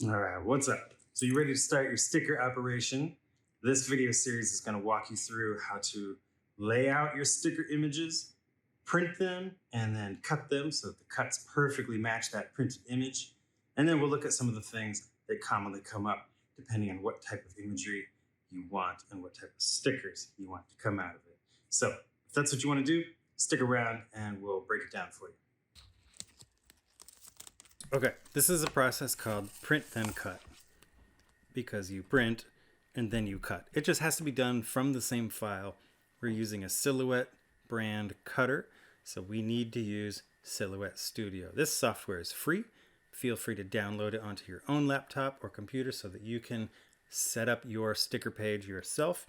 All right, what's up? So you ready to start your sticker operation? This video series is going to walk you through how to lay out your sticker images, print them, and then cut them so that the cuts perfectly match that printed image. And then we'll look at some of the things that commonly come up depending on what type of imagery you want and what type of stickers you want to come out of it. So if that's what you want to do, stick around and we'll break it down for you. Okay, this is a process called print then cut because you print and then you cut. It just has to be done from the same file. We're using a Silhouette brand cutter, so we need to use Silhouette Studio. This software is free. Feel free to download it onto your own laptop or computer so that you can set up your sticker page yourself,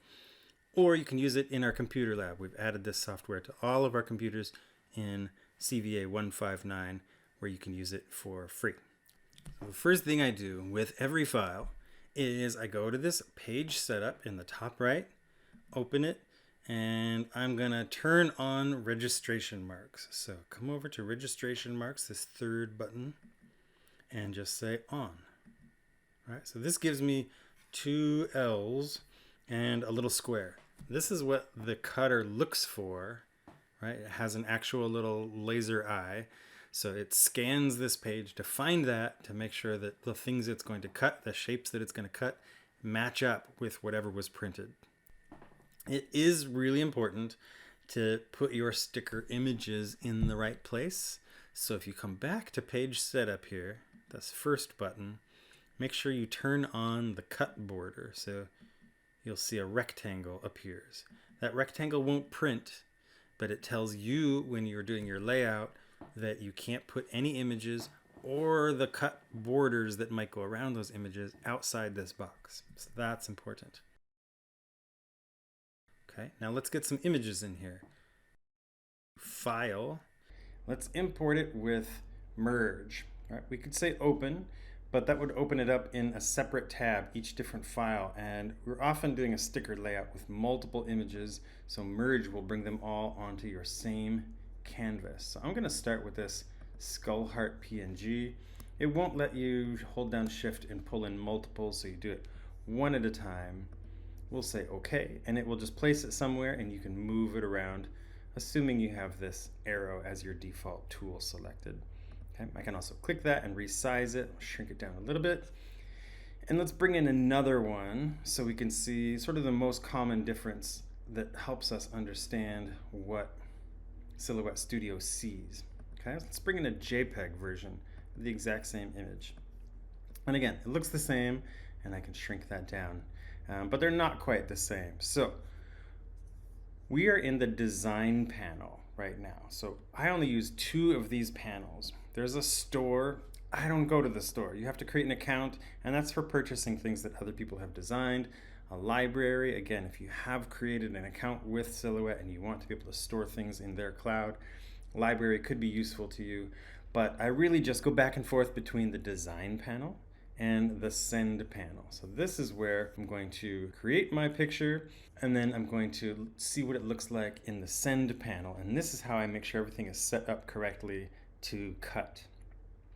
or you can use it in our computer lab. We've added this software to all of our computers in CVA 159, where you can use it for free. So the first thing I do with every file is I go to this page setup in the top right, open it, and I'm gonna turn on registration marks. So come over to registration marks, this third button, and just say on. All right, so this gives me two L's and a little square. This is what the cutter looks for, right? It has an actual little laser eye. So it scans this page to find that, to make sure that the things it's going to cut, the shapes that it's going to cut, match up with whatever was printed. It is really important to put your sticker images in the right place. So if you come back to page setup here, this first button, make sure you turn on the cut border. So you'll see a rectangle appears. That rectangle won't print, but it tells you when you're doing your layout that you can't put any images or the cut borders that might go around those images outside this box. So that's important. Okay, now let's get some images in here. File. Let's import it with merge. All right, we could say open, but that would open it up in a separate tab, each different file. And we're often doing a sticker layout with multiple images, so merge will bring them all onto your same canvas. So I'm going to start with this skull heart PNG. It won't let you hold down shift and pull in multiples, so you do it one at a time. We'll say okay, and it will just place it somewhere and you can move it around, assuming you have this arrow as your default tool selected. Okay, I can also click that and resize it, shrink it down a little bit. And let's bring in another one so we can see sort of the most common difference that helps us understand what Silhouette Studio sees. Okay, let's bring in a JPEG version of the exact same image. And again, it looks the same, and I can shrink that down, but they're not quite the same. So we are in the design panel right now. So I only use two of these panels. There's a store. I don't go to the store. You have to create an account, and that's for purchasing things that other people have designed. A library, again, if you have created an account with Silhouette and you want to be able to store things in their cloud, library could be useful to you. But I really just go back and forth between the design panel and the send panel. So this is where I'm going to create my picture, and then I'm going to see what it looks like in the send panel. And this is how I make sure everything is set up correctly to cut.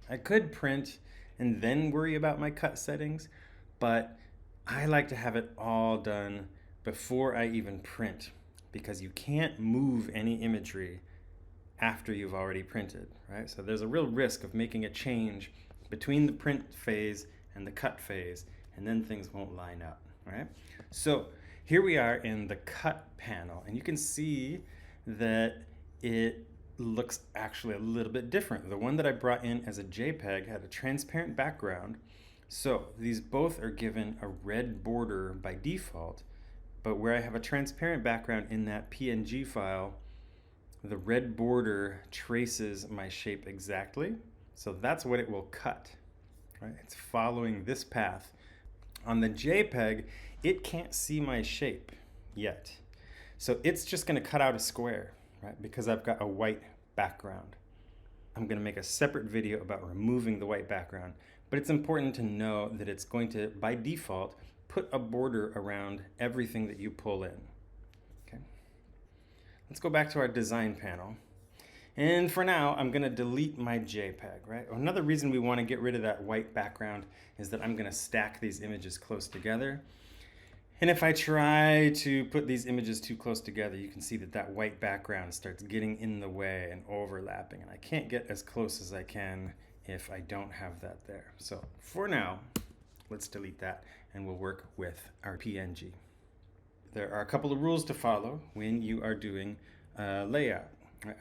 I could print and then worry about my cut settings, but I like to have it all done before I even print, because you can't move any imagery after you've already printed, right? So there's a real risk of making a change between the print phase and the cut phase, and then things won't line up, right? So here we are in the cut panel, and you can see that it looks actually a little bit different. The one that I brought in as a JPEG had a transparent background. So these both are given a red border by default, but where I have a transparent background in that PNG file, the red border traces my shape exactly. So that's what it will cut, right? It's following this path. On the JPEG, it can't see my shape yet. So it's just gonna cut out a square, right? Because I've got a white background. I'm gonna make a separate video about removing the white background, but it's important to know that it's going to, by default, put a border around everything that you pull in. Okay. Let's go back to our design panel. And for now, I'm gonna delete my JPEG, right? Another reason we wanna get rid of that white background is that I'm gonna stack these images close together. And if I try to put these images too close together, you can see that that white background starts getting in the way and overlapping. And I can't get as close as I can if I don't have that there. So for now, let's delete that and we'll work with our PNG. There are a couple of rules to follow when you are doing layout.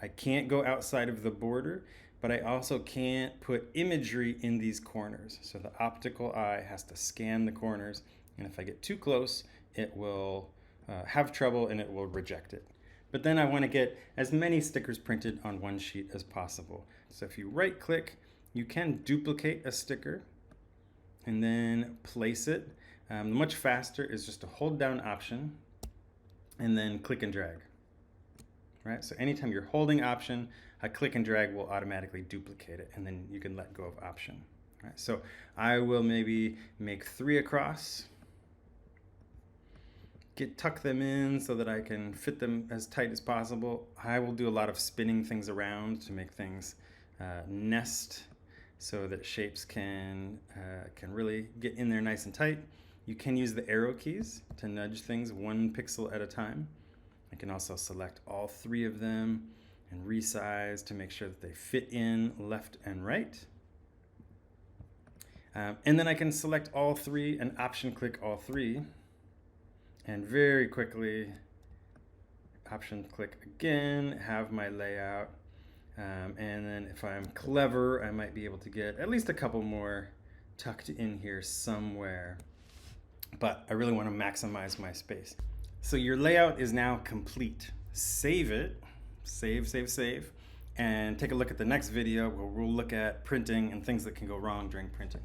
I can't go outside of the border, but I also can't put imagery in these corners. So the optical eye has to scan the corners, and if I get too close, it will have trouble and it will reject it. But then I want to get as many stickers printed on one sheet as possible. So if you right click, you can duplicate a sticker and then place it. Much faster is just to hold down Option and then click and drag. Right? So anytime you're holding Option, a click and drag will automatically duplicate it, and then you can let go of Option. Right? So I will maybe make 3 across, tuck them in so that I can fit them as tight as possible. I will do a lot of spinning things around to make things nest so that shapes can really get in there nice and tight. You can use the arrow keys to nudge things 1 pixel at a time. I can also select all 3 of them and resize to make sure that they fit in left and right. And then I can select all 3 and Option click all 3. And very quickly, Option click again, have my layout. And then if I'm clever, I might be able to get at least a couple more tucked in here somewhere. But I really want to maximize my space. So your layout is now complete. Save it, save, and take a look at the next video where we'll look at printing and things that can go wrong during printing.